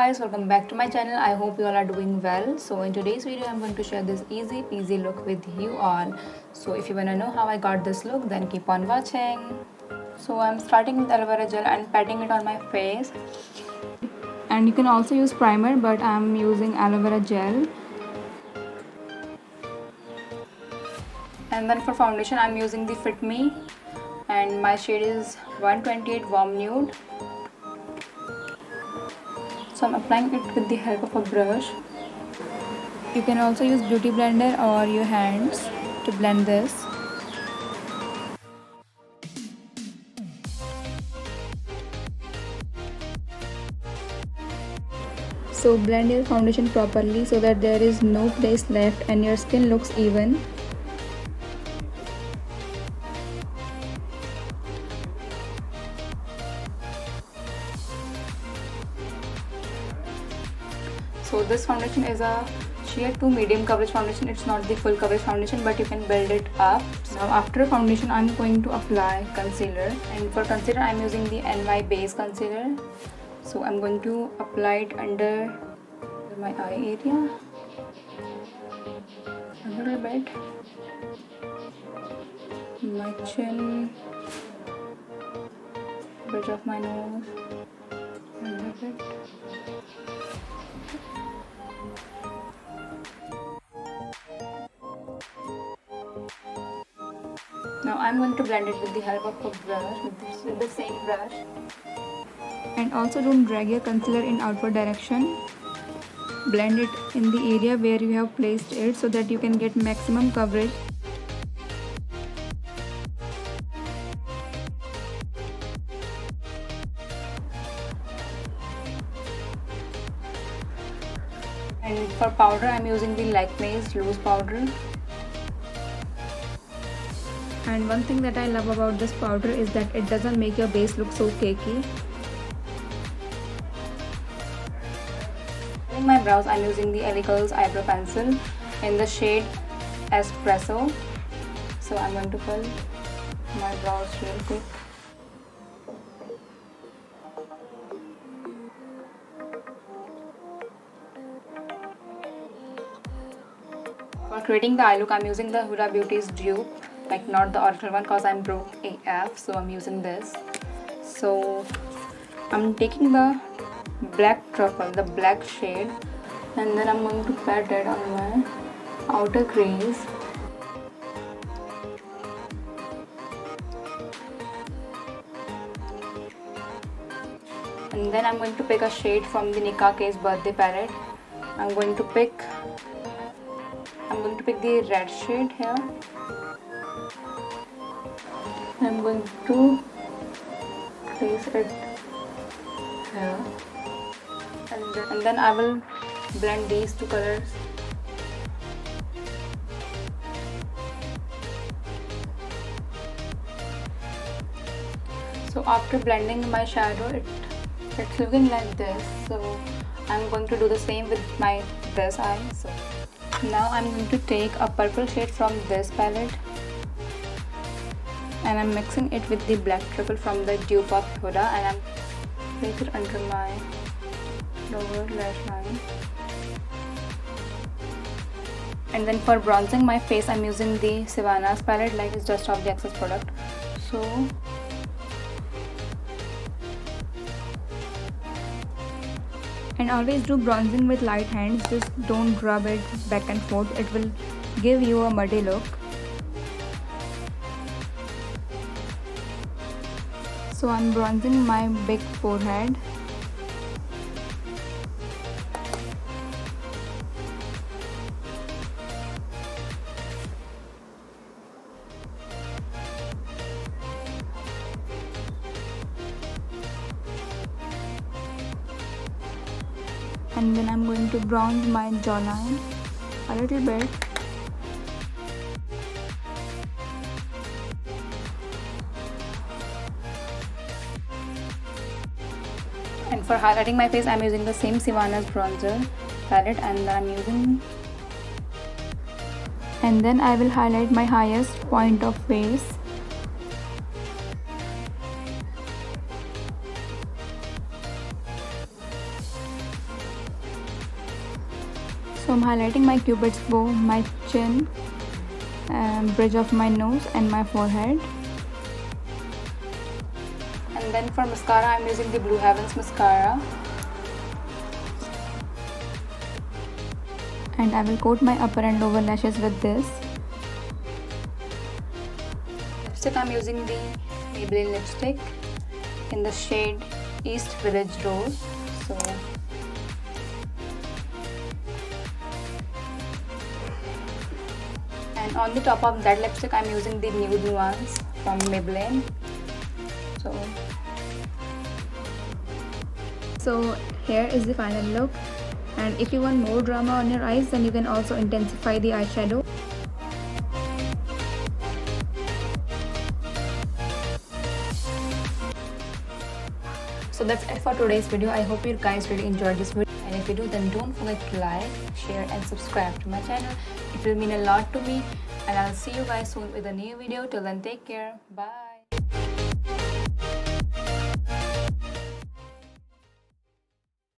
guys, welcome back to my channel. I hope you all are doing well. So in today's video I'm going to share this easy peasy look with you all. So if you want to know how I got this look, then keep on watching. So I'm starting with aloe vera gel and patting it on my face. And you can also use primer, but I'm using aloe vera gel. And then for foundation I'm using the Fit Me, and my shade is 128 Warm Nude. So I'm applying it with the help of a brush. You can also use beauty blender or your hands to blend this. So blend your foundation properly so that there is no place left and your skin looks even. So this foundation is a sheer to medium coverage foundation. It's not the full coverage foundation, but you can build it up. Now after foundation I'm going to apply concealer, and for concealer I'm using the NY base concealer. So I'm going to apply it under my eye area a little bit, my chin, bridge of my nose, a little bit. Now I'm going to blend it with the help of a brush, with the same brush. And also don't drag your concealer in outward direction. Blend it in the area where you have placed it so that you can get maximum coverage. And for powder I'm using the Lakme's loose powder. And one thing that I love about this powder is that it doesn't make your base look so cakey. In my brows I'm using the LA Curls eyebrow pencil in the shade Espresso. So I'm going to fill my brows real quick. For creating the eye look I'm using the Huda Beauty's dupe. Like not the original one because I'm broke AF, so I'm using this. So I'm taking the black truffle, the black shade, and then I'm going to pat it on my outer crease. And then I'm going to pick a shade from the Nicka Case birthday palette. I'm going to pick the red shade here. I'm going to place it here, and then I will blend these two colors. So after blending my shadow, it's looking like this. So I'm going to do the same with this eye. So now I'm going to take a purple shade from this palette, and I'm mixing it with the black truffle from the dupe of Huda, and I'm placing it under my lower lash line. And then for bronzing my face I'm using the Sivanna's palette, like it's just of the excess product. So and always do bronzing with light hands, just don't rub it back and forth, it will give you a muddy look. So I'm bronzing my big forehead. And then I'm going to bronze my jawline a little bit. And for highlighting my face I'm using the same Sivanna's bronzer palette, and then I will highlight my highest point of face. So I'm highlighting my cupid's bow, my chin, bridge of my nose and my forehead. And then for mascara, I'm using the Blue Heavens mascara. And I will coat my upper and lower lashes with this. Lipstick, I'm using the Maybelline lipstick in the shade East Village Rose. So and on the top of that lipstick, I'm using the Nude Nuance from Maybelline. So here is the final look, and if you want more drama on your eyes, then you can also intensify the eyeshadow. So that's it for today's video. I hope you guys really enjoyed this video, and if you do, then don't forget to like, share and subscribe to my channel. It will mean a lot to me, and I'll see you guys soon with a new video. Till then, take care. Bye.